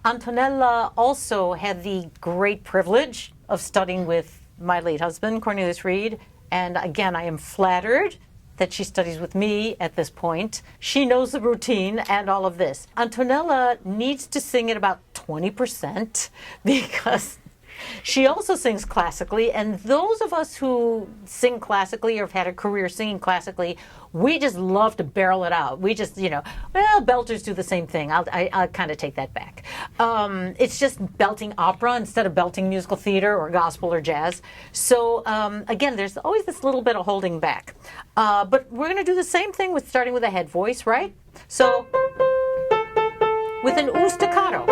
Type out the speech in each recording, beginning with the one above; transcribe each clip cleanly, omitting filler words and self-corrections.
Antonella also had the great privilege of studying with my late husband, Cornelius Reid. And again, I am flattered that she studies with me at this point. She knows the routine and all of this. Antonella needs to sing at about 20% because she also sings classically, and those of us who sing classically or have had a career singing classically, we just love to barrel it out. We just, well, belters do the same thing. I'll kind of take that back. It's just belting opera instead of belting musical theater or gospel or jazz. So again, there's always this little bit of holding back. But we're going to do the same thing with starting with a head voice, right? So with an oo staccato.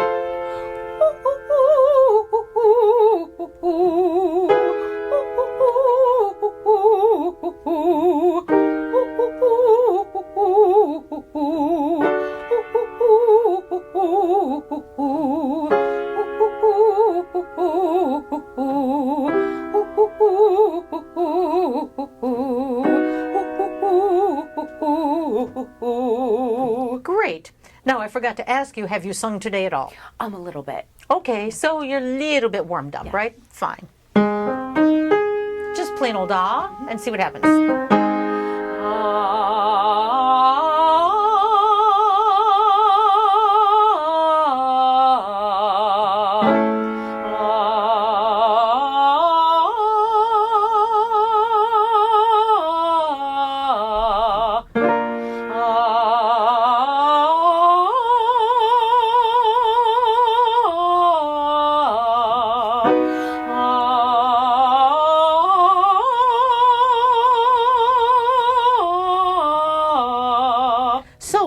Great. Now, I forgot to ask you, have you sung today at all? A little bit. Okay, so you're a little bit warmed up, right? Fine. Just plain old ah, and see what happens.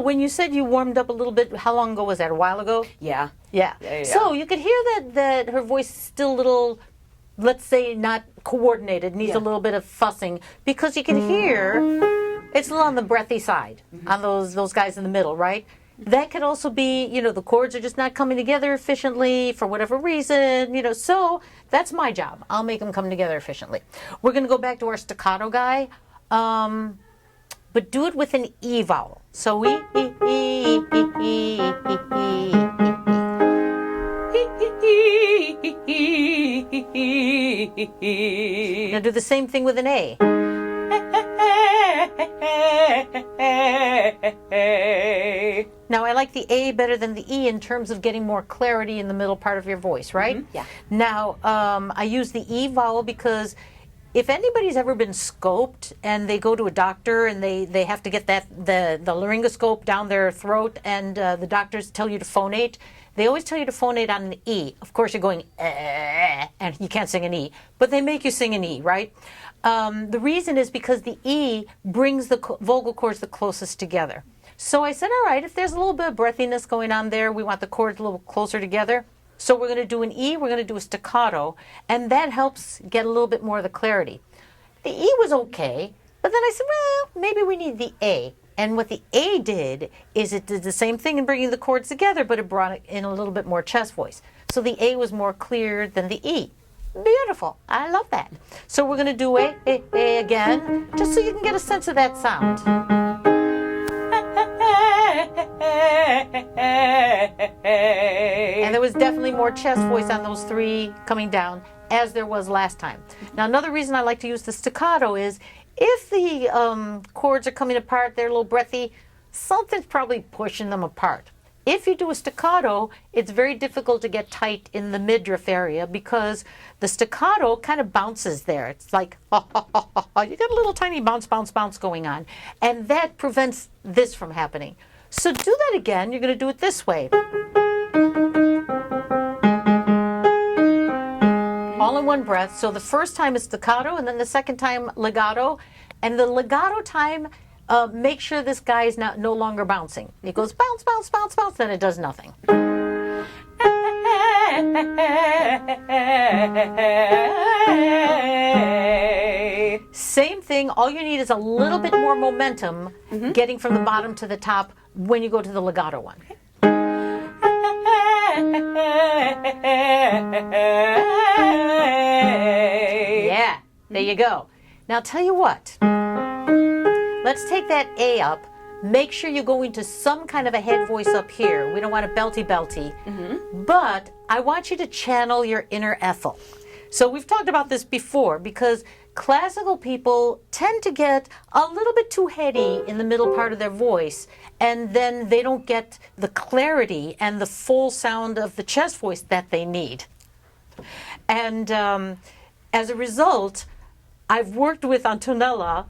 When you said you warmed up a little bit, how long ago was that? A while ago? Yeah. Yeah. So you could hear that her voice is still a little, let's say, not coordinated, needs a little bit of fussing, because you can hear it's a little on the breathy side, on those guys in the middle, right? That could also be, the chords are just not coming together efficiently for whatever reason, so that's my job. I'll make them come together efficiently. We're going to go back to our staccato guy. But do it with an E vowel. So we. Now do the same thing with an A. Now I like the A better than the E in terms of getting more clarity in the middle part of your voice, right? Mm-hmm. Yeah. Now I use the E vowel because if anybody's ever been scoped and they go to a doctor and they have to get the laryngoscope down their throat and the doctors tell you to phonate, they always tell you to phonate on an E. Of course, you're going, and you can't sing an E, but they make you sing an E, right? The reason is because the E brings the vocal cords the closest together. So I said, all right, if there's a little bit of breathiness going on there, we want the chords a little closer together. So we're going to do an E, we're going to do a staccato, and that helps get a little bit more of the clarity. The E was okay, but then I said, well, maybe we need the A. And what the A did is it did the same thing in bringing the chords together, but it brought it in a little bit more chest voice. So the A was more clear than the E. Beautiful. I love that. So we're going to do A again, just so you can get a sense of that sound. And there was definitely more chest voice on those three coming down as there was last time. Now, another reason I like to use the staccato is if the chords are coming apart, they're a little breathy, something's probably pushing them apart. If you do a staccato, it's very difficult to get tight in the midriff area because the staccato kind of bounces there. It's like, you got a little tiny bounce, bounce, bounce going on. And that prevents this from happening. So do that again. You're going to do it this way. All in one breath. So the first time is staccato, and then the second time legato. And the legato time, make sure this guy is no longer bouncing. It goes bounce, bounce, bounce, bounce, then it does nothing. Same thing, all you need is a little bit more momentum getting from the bottom to the top when you go to the legato one. Yeah, there you go. Now tell you what, let's take that A up, make sure you go into some kind of a head voice up here. We don't want a belty, but I want you to channel your inner Ethel. So we've talked about this before, because classical people tend to get a little bit too heady in the middle part of their voice, and then they don't get the clarity and the full sound of the chest voice that they need. And as a result, I've worked with Antonella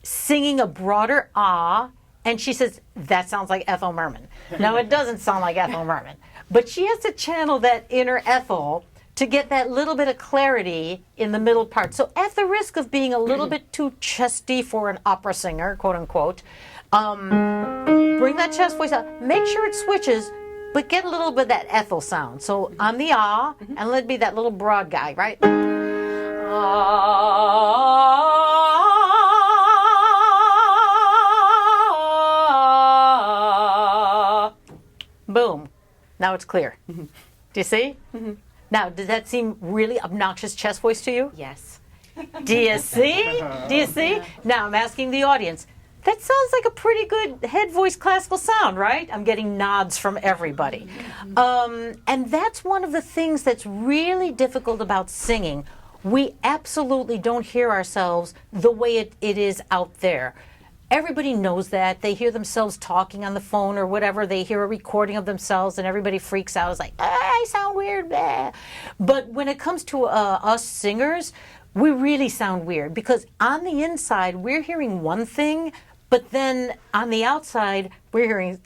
singing a broader ah, and she says, that sounds like Ethel Merman. Now, it doesn't sound like Ethel Merman, but she has to channel that inner Ethel to get that little bit of clarity in the middle part. So at the risk of being a little bit too chesty for an opera singer, quote unquote, bring that chest voice out, make sure it switches, but get a little bit of that Ethel sound. So on the ah, and let it be that little broad guy, right? Boom. Now it's clear. Do you see? Now, does that seem really obnoxious chest voice to you? Yes. Do you see? Do you see? Now I'm asking the audience. That sounds like a pretty good head voice classical sound, right? I'm getting nods from everybody. And that's one of the things that's really difficult about singing. We absolutely don't hear ourselves the way it is out there. Everybody knows that. They hear themselves talking on the phone or whatever. They hear a recording of themselves and everybody freaks out. It's like, I sound weird. Blah. But when it comes to us singers, we really sound weird, because on the inside, we're hearing one thing, but then on the outside, we're hearing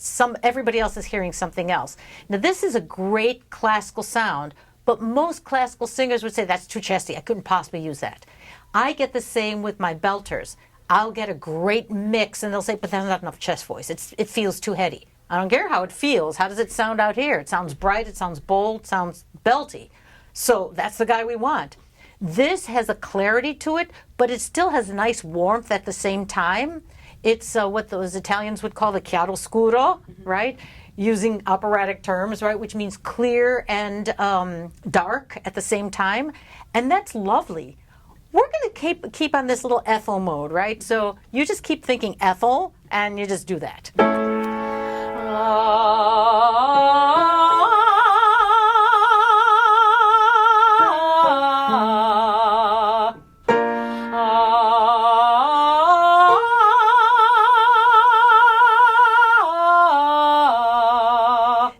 everybody else is hearing something else. Now, this is a great classical sound, but most classical singers would say, that's too chesty. I couldn't possibly use that. I get the same with my belters. I'll get a great mix, and they'll say, but there's not enough chest voice. It feels too heady. I don't care how it feels. How does it sound out here? It sounds bright, it sounds bold, it sounds belty. So that's the guy we want. This has a clarity to it, but it still has a nice warmth at the same time. It's what those Italians would call the chiaroscuro, right? Using operatic terms, right? Which means clear and dark at the same time. And that's lovely. We're going to keep on this little Ethel mode, right? So you just keep thinking Ethel, and you just do that.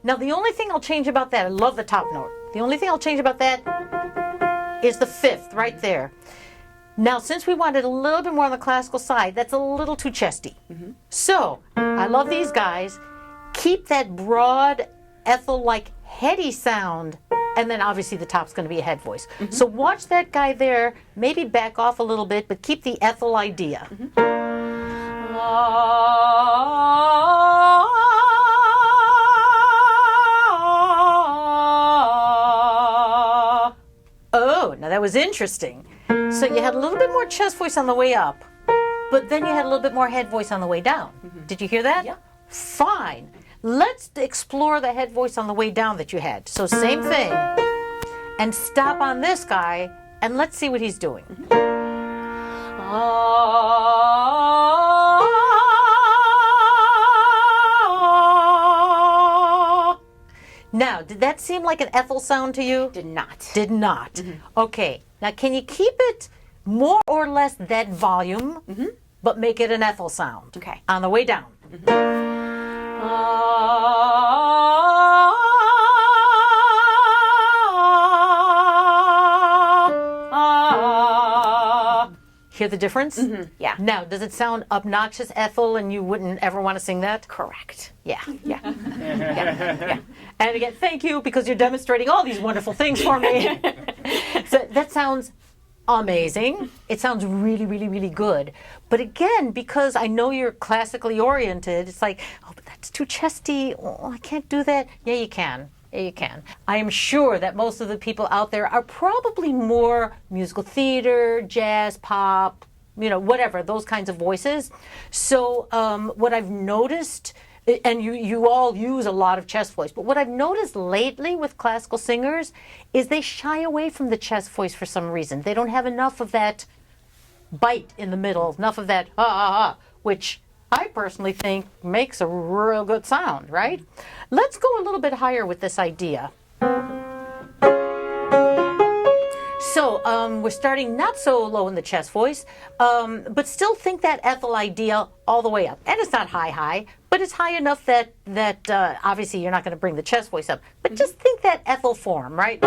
Now, the only thing I'll change about that, I love the top note. The only thing I'll change about that is the fifth right there. Now, since we wanted a little bit more on the classical side, that's a little too chesty. So, I love these guys. Keep that broad, Ethel-like, heady sound, and then obviously the top's going to be a head voice. So watch that guy there, maybe back off a little bit, but keep the Ethel idea. Oh, now that was interesting. So you had a little bit more chest voice on the way up, but then you had a little bit more head voice on the way down. Did you hear that? Yeah. Fine. Let's explore the head voice on the way down that you had. So same thing. And stop on this guy, and let's see what he's doing. Now, did that seem like an Ethel sound to you? Did not. Did not. Okay. Now, can you keep it more or less that volume, but make it an Ethel sound? Okay. On the way down. Hear the difference? Yeah. Now, does it sound obnoxious, Ethel, and you wouldn't ever want to sing that? Correct. Yeah. And again, thank you, because you're demonstrating all these wonderful things for me. So that sounds amazing. It sounds really, really, really good. But again, because I know you're classically oriented, it's like, oh, but that's too chesty. Oh, I can't do that. Yeah, you can. Yeah, you can. I am sure that most of the people out there are probably more musical theater, jazz, pop, whatever, those kinds of voices. So what I've noticed, and you all use a lot of chest voice, but what I've noticed lately with classical singers is they shy away from the chest voice for some reason. They don't have enough of that bite in the middle, enough of that which I personally think makes a real good sound, right? Let's go a little bit higher with this idea. So we're starting not so low in the chest voice, but still think that Ethel idea all the way up. And it's not high, but it's high enough that obviously you're not going to bring the chest voice up. But just think that Ethel form, right?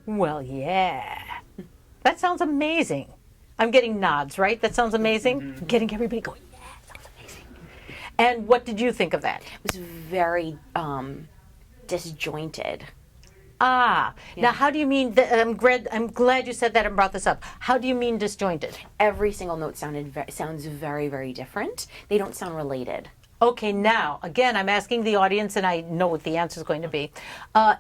Well, yeah. That sounds amazing. I'm getting nods, right? That sounds amazing? Mm-hmm. Getting everybody going, yeah, that sounds amazing. And what did you think of that? It was very disjointed. Yeah. Now how do you mean, I'm glad you said that and brought this up. How do you mean disjointed? Every single note sounds very, very different. They don't sound related. Okay, now, again, I'm asking the audience, and I know what the answer is going to be.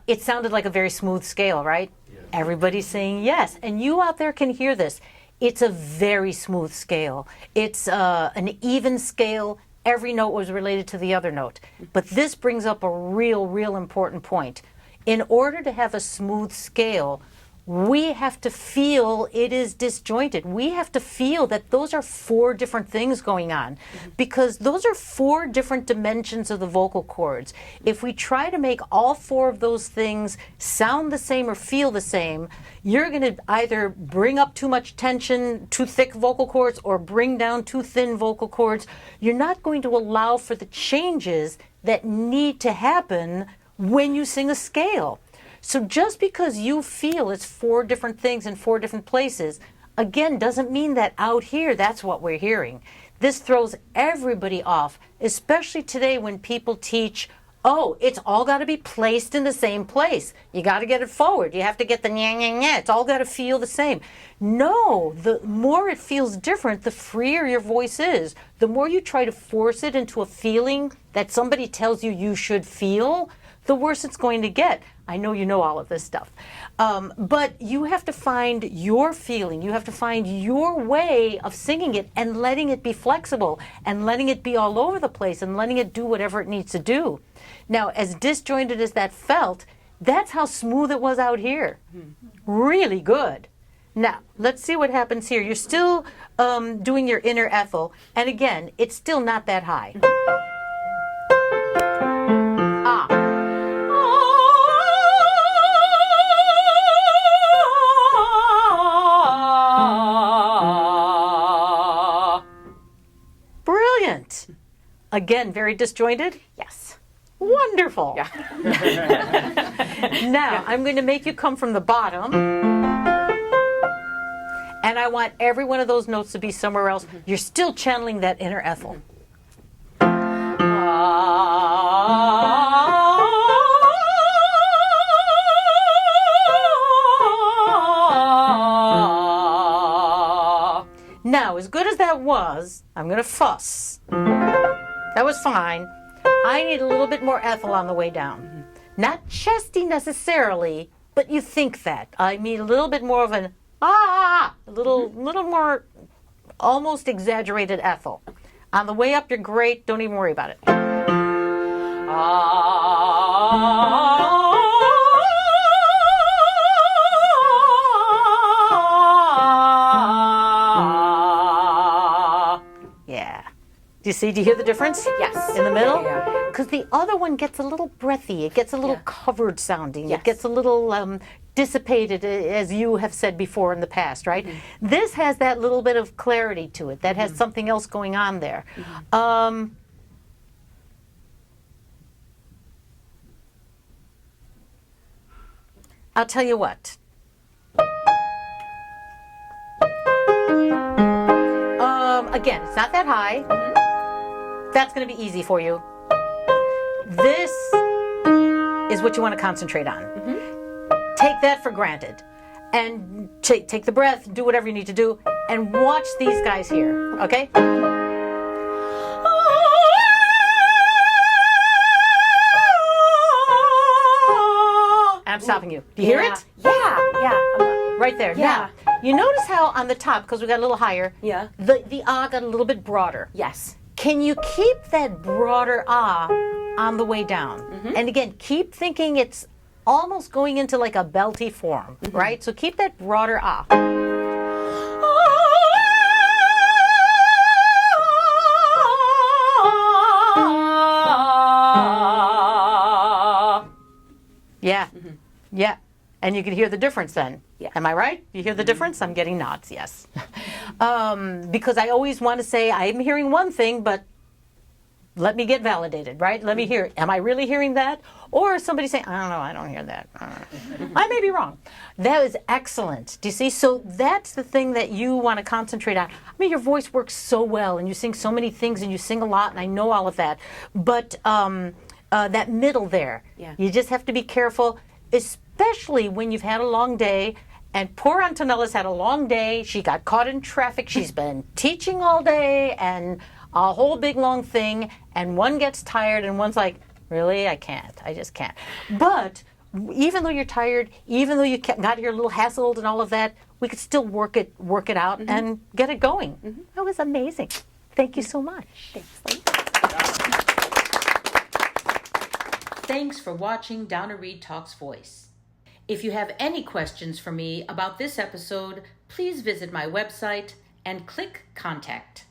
It sounded like a very smooth scale, right? Yes. Everybody's saying yes, and you out there can hear this. It's a very smooth scale. It's an even scale. Every note was related to the other note. But this brings up a real important point. In order to have a smooth scale, we have to feel it is disjointed. We have to feel that those are 4 different things going on, because those are 4 different dimensions of the vocal cords. If we try to make all 4 of those things sound the same or feel the same, you're going to either bring up too much tension, too thick vocal cords, or bring down too thin vocal cords. You're not going to allow for the changes that need to happen when you sing a scale. So just because you feel it's 4 different things in 4 different places, again, doesn't mean that out here that's what we're hearing. This throws everybody off, especially today when people teach, oh, it's all got to be placed in the same place. You got to get it forward. You have to get the nya, nya, nya. It's all got to feel the same. No, the more it feels different, the freer your voice is. The more you try to force it into a feeling that somebody tells you should feel, the worse it's going to get. I know you know all of this stuff. But you have to find your feeling. You have to find your way of singing it and letting it be flexible and letting it be all over the place and letting it do whatever it needs to do. Now, as disjointed as that felt, that's how smooth it was out here. Really good. Now, let's see what happens here. You're still doing your inner Ethel. And again, it's still not that high. Brilliant. Again, very disjointed? Yes. Wonderful. Yeah. Now, I'm going to make you come from the bottom. And I want every one of those notes to be somewhere else. You're still channeling that inner Ethel. Now, as good as that was, I'm going to fuss. That was fine. I need a little bit more Ethel on the way down. Not chesty necessarily, but you think that. I need a little bit more of an a little more almost exaggerated Ethel. On the way up, you're great. Don't even worry about it. Do you see? Do you hear the difference? Yes. In the middle? Yeah. Because the other one gets a little breathy. It gets a little covered sounding. Yes. It gets a little dissipated, as you have said before in the past, right? Mm-hmm. This has that little bit of clarity to it. That has something else going on there. Mm-hmm. I'll tell you what. Again, it's not that high. That's going to be easy for you. This is what you want to concentrate on. Take that for granted. And take the breath, do whatever you need to do, and watch these guys here, okay? I'm stopping you. Do you hear it? Yeah. Right there. Yeah. Now, you notice how on the top, because we got a little higher, the ah got a little bit broader. Yes. Can you keep that broader ah on the way down? And again, keep thinking it's almost going into like a belty form, right? So keep that broader ah. Yeah, yeah. And you can hear the difference then. Yeah. Am I right? You hear the difference? I'm getting nods, yes. Because I always want to say, I'm hearing one thing, but let me get validated, right? Let me hear, am I really hearing that? Or somebody saying, I don't know, I don't hear that. I may be wrong. That is excellent. Do you see? So that's the thing that you want to concentrate on. I mean, your voice works so well, and you sing so many things, and you sing a lot, and I know all of that. But that middle there, you just have to be careful, especially when you've had a long day. And poor Antonella's had a long day. She got caught in traffic. She's been teaching all day and a whole big long thing. And one gets tired and one's like, really? I can't. I just can't. But even though you're tired, even though you got here a little hassled and all of that, we could still work it out and get it going. That was amazing. Thank you so much. Thanks. Thanks for watching Donna Reid Talks Voice. If you have any questions for me about this episode, please visit my website and click Contact.